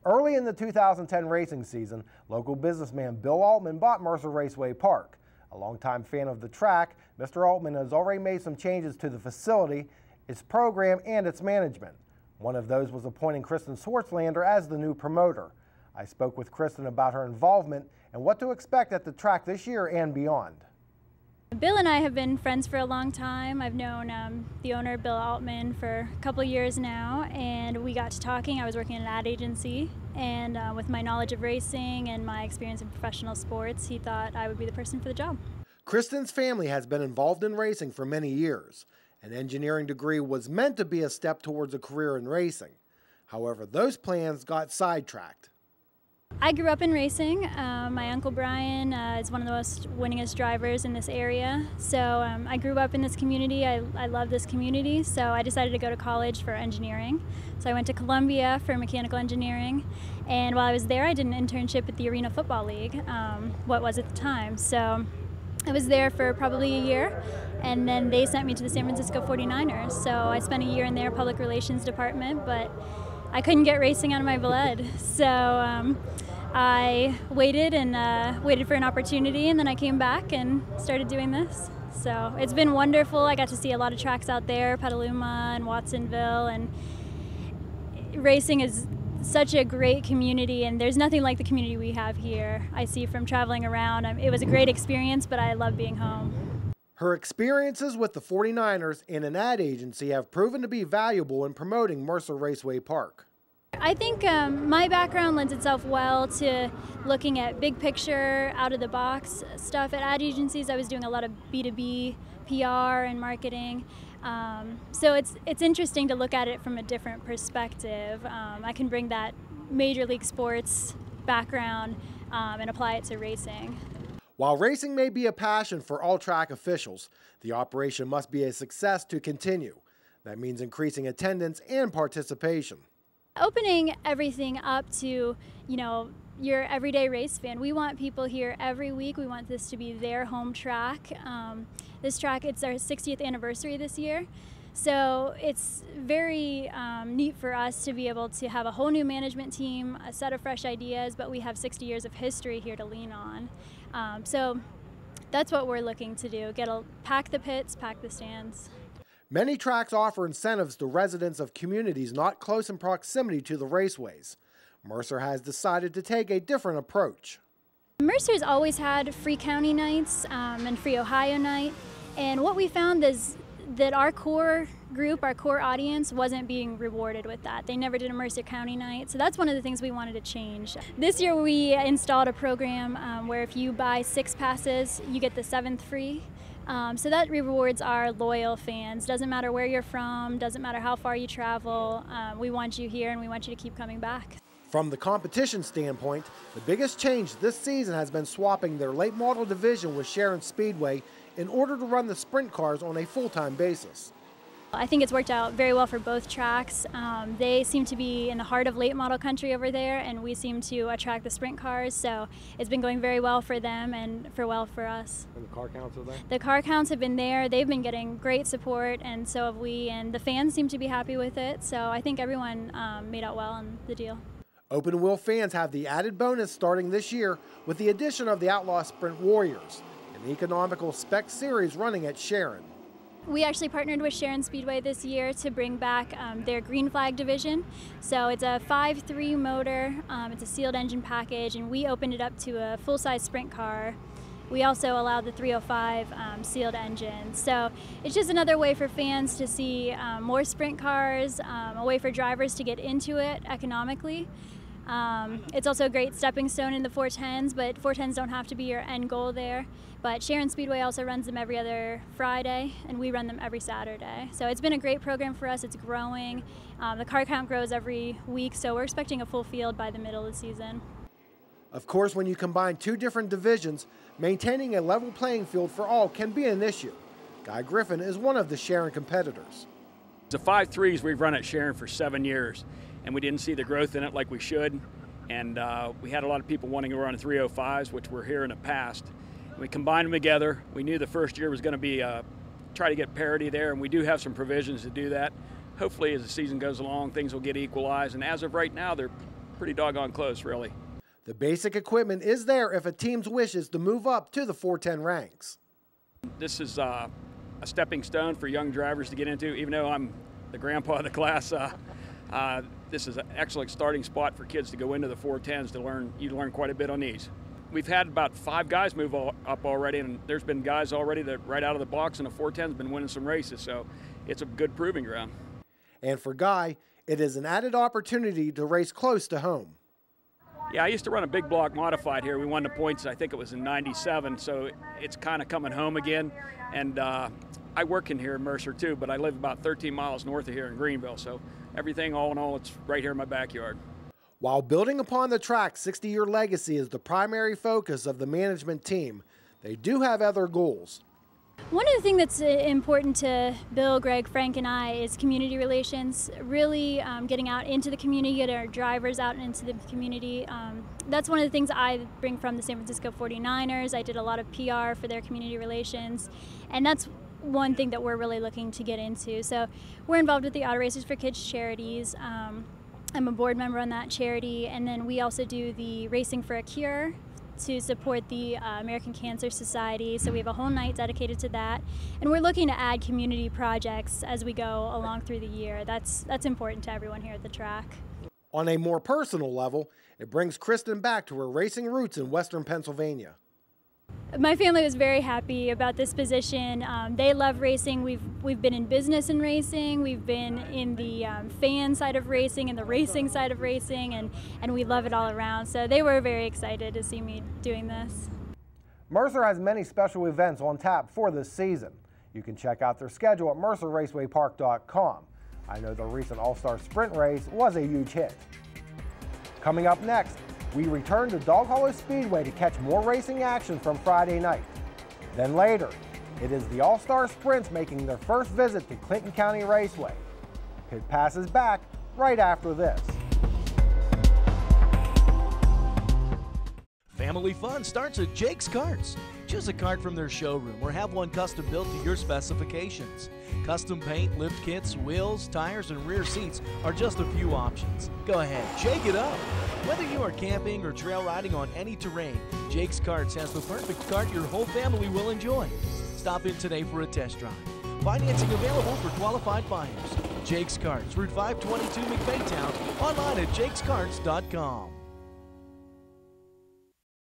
Early in the 2010 racing season, local businessman Bill Altman bought Mercer Raceway Park. A longtime fan of the track, Mr. Altman has already made some changes to the facility, its program, and its management. One of those was appointing Kristin Swartzlander as the new promoter. I spoke with Kristin about her involvement and what to expect at the track this year and beyond. Bill and I have been friends for a long time. I've known the owner, Bill Altman, for a couple of years now, and we got to talking. I was working at an ad agency, and with my knowledge of racing and my experience in professional sports, he thought I would be the person for the job. Kristin's family has been involved in racing for many years. An engineering degree was meant to be a step towards a career in racing. However, those plans got sidetracked. I grew up in racing. My Uncle Brian is one of the most winningest drivers in this area. So I grew up in this community. I love this community. So I decided to go to college for engineering. So I went to Columbia for mechanical engineering. And while I was there, I did an internship at the Arena Football League, what was at the time. So I was there for probably a year. And then they sent me to the San Francisco 49ers. So I spent a year in their public relations department, but I couldn't get racing out of my blood. So I waited and waited for an opportunity, and then I came back and started doing this. So it's been wonderful. I got to see a lot of tracks out there, Petaluma and Watsonville, and racing is such a great community, and there's nothing like the community we have here. I see from traveling around. It was a great experience, but I love being home. Her experiences with the 49ers and an ad agency have proven to be valuable in promoting Mercer Raceway Park. I think my background lends itself well to looking at big picture, out-of-the-box stuff. At ad agencies, I was doing a lot of B2B PR and marketing. So it's interesting to look at it from a different perspective. I can bring that Major League Sports background and apply it to racing. While racing may be a passion for all track officials, the operation must be a success to continue. That means increasing attendance and participation. Opening everything up to, your everyday race fan. We want people here every week. We want this to be their home track. This track, it's our 60th anniversary this year. So it's very neat for us to be able to have a whole new management team, a set of fresh ideas, but we have 60 years of history here to lean on. So that's what we're looking to do, pack the pits, pack the stands. Many tracks offer incentives to residents of communities not close in proximity to the raceways. Mercer has decided to take a different approach. Mercer's always had free county nights and free Ohio night, and what we found is that our core group, our core audience, wasn't being rewarded with that. They never did a Mercer County night, so that's one of the things we wanted to change. This year we installed a program where if you buy 6 passes, you get the 7th free. So that rewards our loyal fans. Doesn't matter where you're from, doesn't matter how far you travel, we want you here and we want you to keep coming back. From the competition standpoint, the biggest change this season has been swapping their late model division with Sharon Speedway in order to run the sprint cars on a full-time basis. I think it's worked out very well for both tracks. They seem to be in the heart of late model country over there, and we seem to attract the sprint cars, so it's been going very well for them and for us. And the car counts are there? The car counts have been there. They've been getting great support, and so have we, and the fans seem to be happy with it, so I think everyone made out well on the deal. Open wheel fans have the added bonus starting this year with the addition of the Outlaw Sprint Warriors, an economical spec series running at Sharon. We actually partnered with Sharon Speedway this year to bring back their Green Flag division. So it's a 5.3 motor, it's a sealed engine package, and we opened it up to a full-size sprint car. We also allowed the 305 sealed engine. So it's just another way for fans to see more sprint cars, a way for drivers to get into it economically. It's also a great stepping stone in the 410s, but 410s don't have to be your end goal there. But Sharon Speedway also runs them every other Friday, and we run them every Saturday. So it's been a great program for us. It's growing. The car count grows every week, so we're expecting a full field by the middle of the season. Of course, when you combine 2 different divisions, maintaining a level playing field for all can be an issue. Guy Griffin is one of the Sharon competitors. The 5.3s we've run at Sharon for 7 years, and we didn't see the growth in it like we should. And we had a lot of people wanting to run 305s, which were here in the past. We combined them together. We knew the first year was going to be try to get parity there, and we do have some provisions to do that. Hopefully, as the season goes along, things will get equalized. And as of right now, they're pretty doggone close, really. The basic equipment is there if a team wishes to move up to the 410 ranks. This is a stepping stone for young drivers to get into. Even though I'm the grandpa of the class, this is an excellent starting spot for kids to go into the 410s to learn. You learn quite a bit on these. We've had about 5 guys move up already, and there's been guys already that right out of the box in the 410's been winning some races, so it's a good proving ground. And for Guy, it is an added opportunity to race close to home. Yeah, I used to run a big block modified here. We won the points, I think it was in '97, so it's kind of coming home again. And I work in here in Mercer too, but I live about 13 miles north of here in Greenville, so everything all in all, it's right here in my backyard. While building upon the track's 60-year legacy is the primary focus of the management team, they do have other goals. One of the things that's important to Bill, Greg, Frank, and I is community relations, really getting out into the community, getting our drivers out into the community. That's one of the things I bring from the San Francisco 49ers. I did a lot of PR for their community relations, and that's one thing that we're really looking to get into. So we're involved with the Auto Racers for Kids charities. I'm a board member on that charity, and then we also do the Racing for a Cure to support the American Cancer Society. So we have a whole night dedicated to that, and we're looking to add community projects as we go along through the year. That's important to everyone here at the track. On a more personal level, it brings Kristin back to her racing roots in Western Pennsylvania. My family was very happy about this position. They love racing. We've been in business in racing. We've been in the fan side of racing and the racing side of racing, and we love it all around. So they were very excited to see me doing this. Mercer has many special events on tap for this season. You can check out their schedule at mercerracewaypark.com. I know the recent All-Star Sprint race was a huge hit. Coming up next, we return to Dog Hollow Speedway to catch more racing action from Friday night. Then later, it is the All-Star Sprints making their first visit to Clinton County Raceway. Pit Pass is back right after this. Family fun starts at Jake's Karts. Choose a kart from their showroom or have one custom built to your specifications. Custom paint, lift kits, wheels, tires, and rear seats are just a few options. Go ahead, shake it up. Whether you are camping or trail riding on any terrain, Jake's Karts has the perfect kart your whole family will enjoy. Stop in today for a test drive. Financing available for qualified buyers. Jake's Karts, Route 522 McBaytown, online at jakeskarts.com.